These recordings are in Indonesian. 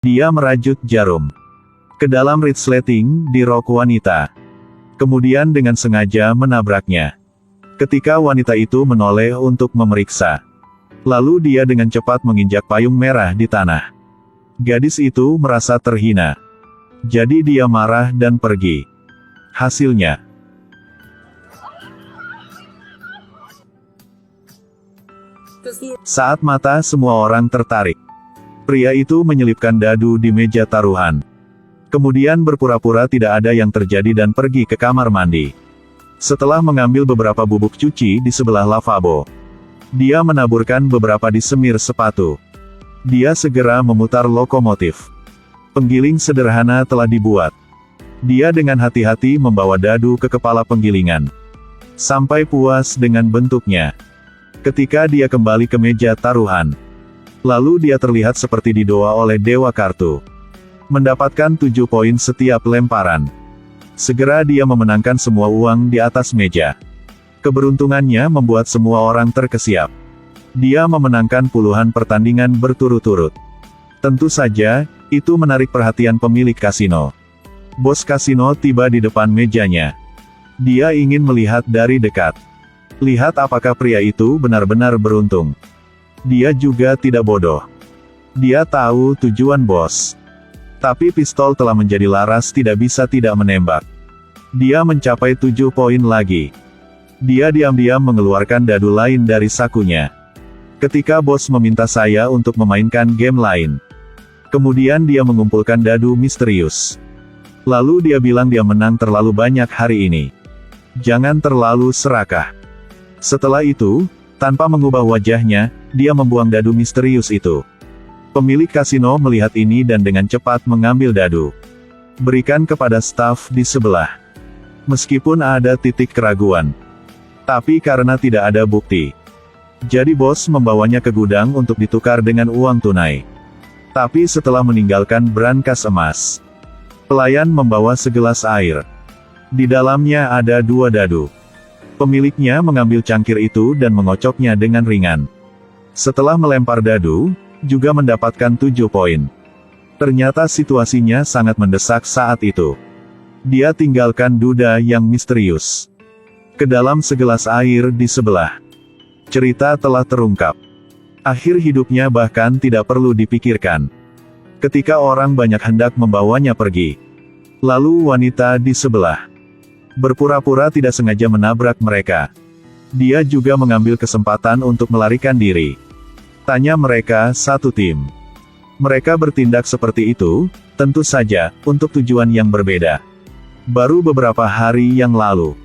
Dia merajut jarum ke dalam resleting di rok wanita. Kemudian dengan sengaja menabraknya. Ketika wanita itu menoleh untuk memeriksa, lalu dia dengan cepat menginjak payung merah di tanah. Gadis itu merasa terhina. Jadi dia marah dan pergi. Hasilnya, saat mata semua orang tertarik, pria itu menyelipkan dadu di meja taruhan. Kemudian berpura-pura tidak ada yang terjadi dan pergi ke kamar mandi. Setelah mengambil beberapa bubuk cuci di sebelah lavabo, dia menaburkan beberapa di semir sepatu. Dia segera memutar lokomotif. Penggiling sederhana telah dibuat. Dia dengan hati-hati membawa dadu ke kepala penggilingan, sampai puas dengan bentuknya. Ketika dia kembali ke meja taruhan, lalu dia terlihat seperti didoa oleh Dewa Kartu. Mendapatkan 7 poin setiap lemparan. Segera dia memenangkan semua uang di atas meja. Keberuntungannya membuat semua orang terkesiap. Dia memenangkan puluhan pertandingan berturut-turut. Tentu saja, itu menarik perhatian pemilik kasino. Bos kasino tiba di depan mejanya. Dia ingin melihat dari dekat. Lihat apakah pria itu benar-benar beruntung. Dia juga tidak bodoh. Dia tahu tujuan bos. Tapi pistol telah menjadi laras, tidak bisa tidak menembak. Dia mencapai 7 poin lagi. Dia diam-diam mengeluarkan dadu lain dari sakunya. Ketika bos meminta saya untuk memainkan game lain. Kemudian dia mengumpulkan dadu misterius. Lalu dia bilang dia menang terlalu banyak hari ini. Jangan terlalu serakah. Setelah itu, tanpa mengubah wajahnya, dia membuang dadu misterius itu. Pemilik kasino melihat ini dan dengan cepat mengambil dadu. Berikan kepada staf di sebelah. Meskipun ada titik keraguan. Tapi karena tidak ada bukti. Jadi bos membawanya ke gudang untuk ditukar dengan uang tunai. Tapi setelah meninggalkan brankas emas, pelayan membawa segelas air. Di dalamnya ada 2 dadu. Pemiliknya mengambil cangkir itu dan mengocoknya dengan ringan. Setelah melempar dadu, juga mendapatkan 7 poin. Ternyata situasinya sangat mendesak saat itu. Dia tinggalkan duda yang misterius ke dalam segelas air di sebelah. Cerita telah terungkap. Akhir hidupnya bahkan tidak perlu dipikirkan. Ketika orang banyak hendak membawanya pergi, lalu wanita di sebelah berpura-pura tidak sengaja menabrak mereka. Dia juga mengambil kesempatan untuk melarikan diri. Tanya mereka satu tim. Mereka bertindak seperti itu, tentu saja, untuk tujuan yang berbeda. Baru beberapa hari yang lalu,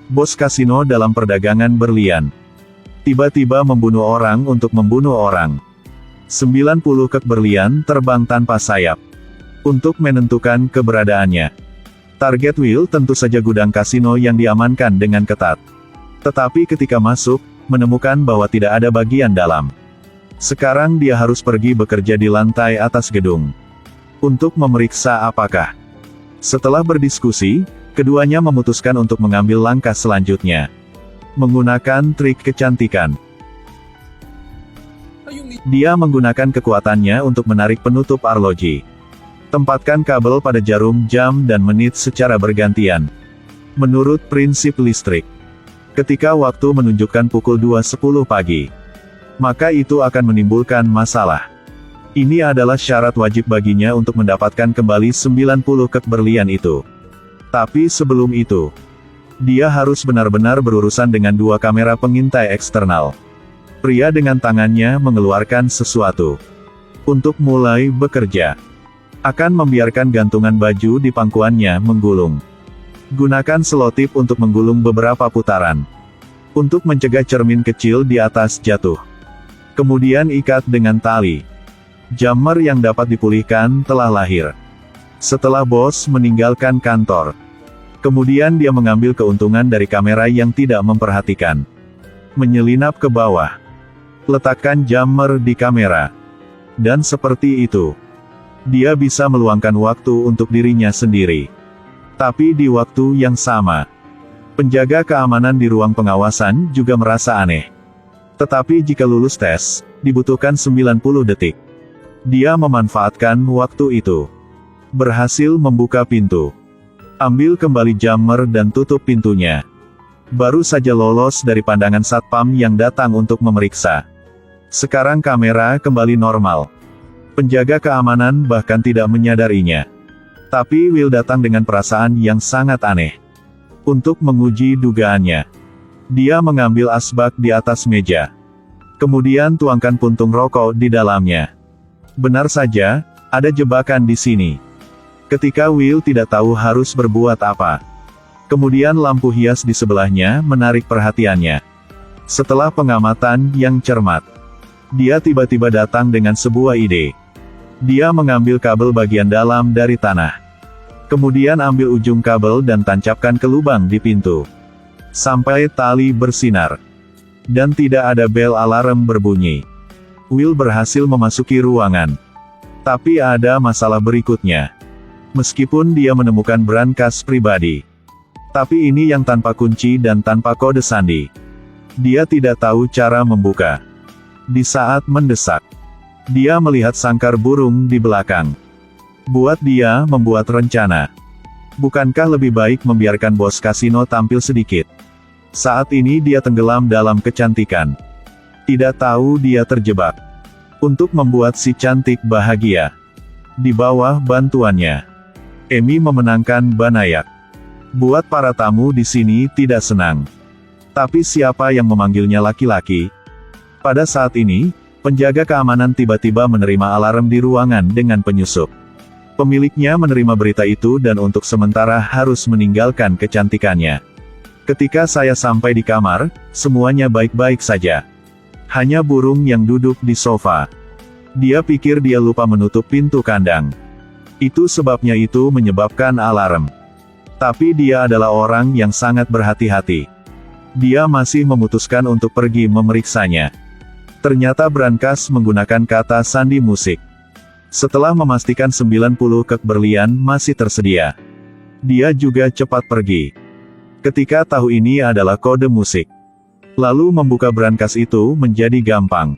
bos kasino dalam perdagangan berlian tiba-tiba membunuh orang untuk membunuh orang. 90 kek berlian terbang tanpa sayap untuk menentukan keberadaannya. Target Will tentu saja gudang kasino yang diamankan dengan ketat. Tetapi ketika masuk, menemukan bahwa tidak ada bagian dalam. Sekarang dia harus pergi bekerja di lantai atas gedung untuk memeriksa apakah. Setelah berdiskusi, keduanya memutuskan untuk mengambil langkah selanjutnya. Menggunakan trik kecantikan. Dia menggunakan kekuatannya untuk menarik penutup arloji. Tempatkan kabel pada jarum jam dan menit secara bergantian. Menurut prinsip listrik. Ketika waktu menunjukkan pukul 2.10 pagi, maka itu akan menimbulkan masalah. Ini adalah syarat wajib baginya untuk mendapatkan kembali 90 kek berlian itu. Tapi sebelum itu, dia harus benar-benar berurusan dengan 2 kamera pengintai eksternal. Pria dengan tangannya mengeluarkan sesuatu untuk mulai bekerja. Akan membiarkan gantungan baju di pangkuannya menggulung. Gunakan selotip untuk menggulung beberapa putaran. Untuk mencegah cermin kecil di atas jatuh. Kemudian ikat dengan tali. Jammer yang dapat dipulihkan telah lahir. Setelah bos meninggalkan kantor. Kemudian dia mengambil keuntungan dari kamera yang tidak memperhatikan. Menyelinap ke bawah. Letakkan jammer di kamera. Dan seperti itu, dia bisa meluangkan waktu untuk dirinya sendiri. Tapi di waktu yang sama, penjaga keamanan di ruang pengawasan juga merasa aneh. Tetapi jika lulus tes, dibutuhkan 90 detik. Dia memanfaatkan waktu itu. Berhasil membuka pintu. Ambil kembali jammer dan tutup pintunya. Baru saja lolos dari pandangan satpam yang datang untuk memeriksa. Sekarang kamera kembali normal. Penjaga keamanan bahkan tidak menyadarinya. Tapi Will datang dengan perasaan yang sangat aneh. Untuk menguji dugaannya. Dia mengambil asbak di atas meja. Kemudian tuangkan puntung rokok di dalamnya. Benar saja, ada jebakan di sini. Ketika Will tidak tahu harus berbuat apa. Kemudian lampu hias di sebelahnya menarik perhatiannya. Setelah pengamatan yang cermat, dia tiba-tiba datang dengan sebuah ide. Dia mengambil kabel bagian dalam dari tanah. Kemudian ambil ujung kabel dan tancapkan ke lubang di pintu. Sampai tali bersinar. Dan tidak ada bel alarm berbunyi. Will berhasil memasuki ruangan. Tapi ada masalah berikutnya. Meskipun dia menemukan brankas pribadi. Tapi ini yang tanpa kunci dan tanpa kode sandi. Dia tidak tahu cara membuka. Di saat mendesak, dia melihat sangkar burung di belakang. Buat dia membuat rencana. Bukankah lebih baik membiarkan bos kasino tampil sedikit? Saat ini dia tenggelam dalam kecantikan. Tidak tahu dia terjebak. Untuk membuat si cantik bahagia. Di bawah bantuannya, Amy memenangkan Banayak. Buat para tamu di sini tidak senang. Tapi siapa yang memanggilnya laki-laki? Pada saat ini, penjaga keamanan tiba-tiba menerima alarm di ruangan dengan penyusup. Pemiliknya menerima berita itu dan untuk sementara harus meninggalkan kecantikannya. Ketika saya sampai di kamar, semuanya baik-baik saja. Hanya burung yang duduk di sofa. Dia pikir dia lupa menutup pintu kandang. Itu sebabnya itu menyebabkan alarm. Tapi dia adalah orang yang sangat berhati-hati. Dia masih memutuskan untuk pergi memeriksanya. Ternyata brankas menggunakan kata sandi musik. Setelah memastikan 90 kek berlian masih tersedia, dia juga cepat pergi. Ketika tahu ini adalah kode musik. Lalu membuka brankas itu menjadi gampang.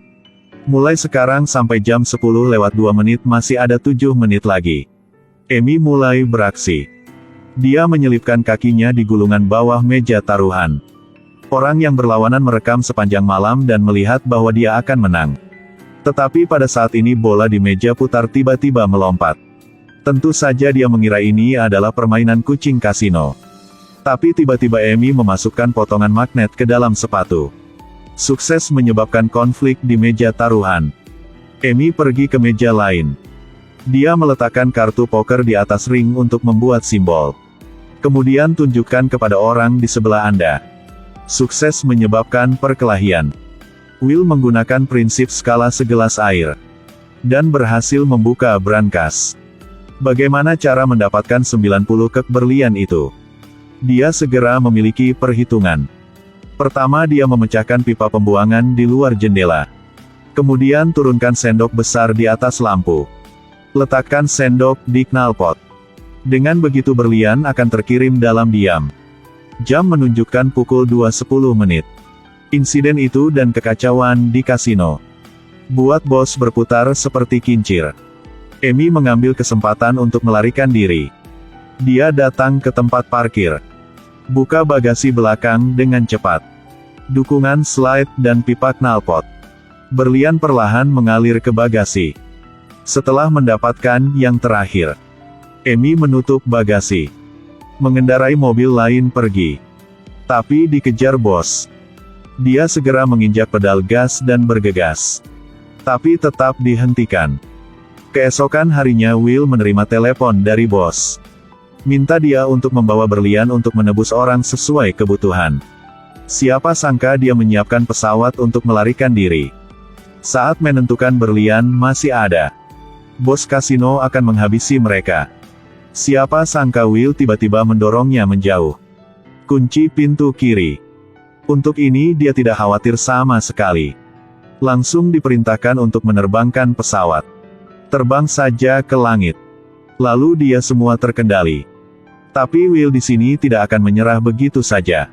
Mulai sekarang sampai jam 10:02 masih ada 7 menit lagi. Amy mulai beraksi. Dia menyelipkan kakinya di gulungan bawah meja taruhan. Orang yang berlawanan merekam sepanjang malam dan melihat bahwa dia akan menang. Tetapi pada saat ini bola di meja putar tiba-tiba melompat. Tentu saja dia mengira ini adalah permainan kucing kasino. Tapi tiba-tiba Amy memasukkan potongan magnet ke dalam sepatu. Sukses menyebabkan konflik di meja taruhan. Amy pergi ke meja lain. Dia meletakkan kartu poker di atas ring untuk membuat simbol. Kemudian tunjukkan kepada orang di sebelah Anda. Sukses menyebabkan perkelahian. Will menggunakan prinsip skala segelas air. Dan berhasil membuka brankas. Bagaimana cara mendapatkan 90 kek berlian itu? Dia segera memiliki perhitungan. Pertama dia memecahkan pipa pembuangan di luar jendela. Kemudian turunkan sendok besar di atas lampu. Letakkan sendok di knalpot. Dengan begitu berlian akan terkirim dalam diam. Jam menunjukkan pukul 2:10. Insiden itu dan kekacauan di kasino buat bos berputar seperti kincir. Amy mengambil kesempatan untuk melarikan diri. Dia datang ke tempat parkir. Buka bagasi belakang dengan cepat. Dukungan slide dan pipa knalpot. Berlian perlahan mengalir ke bagasi. Setelah mendapatkan yang terakhir, Amy menutup bagasi. Mengendarai mobil lain pergi. Tapi dikejar bos. Dia segera menginjak pedal gas dan bergegas. Tapi tetap dihentikan. Keesokan harinya Will menerima telepon dari bos. Minta dia untuk membawa berlian untuk menebus orang sesuai kebutuhan. Siapa sangka dia menyiapkan pesawat untuk melarikan diri. Saat menentukan berlian masih ada. Bos kasino akan menghabisi mereka. Siapa sangka Will tiba-tiba mendorongnya menjauh. Kunci pintu kiri. Untuk ini dia tidak khawatir sama sekali. Langsung diperintahkan untuk menerbangkan pesawat. Terbang saja ke langit. Lalu dia semua terkendali. Tapi Will di sini tidak akan menyerah begitu saja.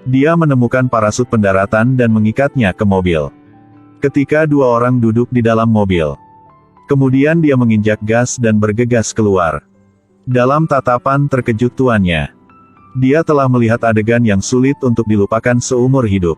Dia menemukan parasut pendaratan dan mengikatnya ke mobil. Ketika dua orang duduk di dalam mobil, Kemudian dia menginjak gas dan bergegas keluar. Dalam tatapan terkejut tuannya, dia telah melihat adegan yang sulit untuk dilupakan seumur hidup.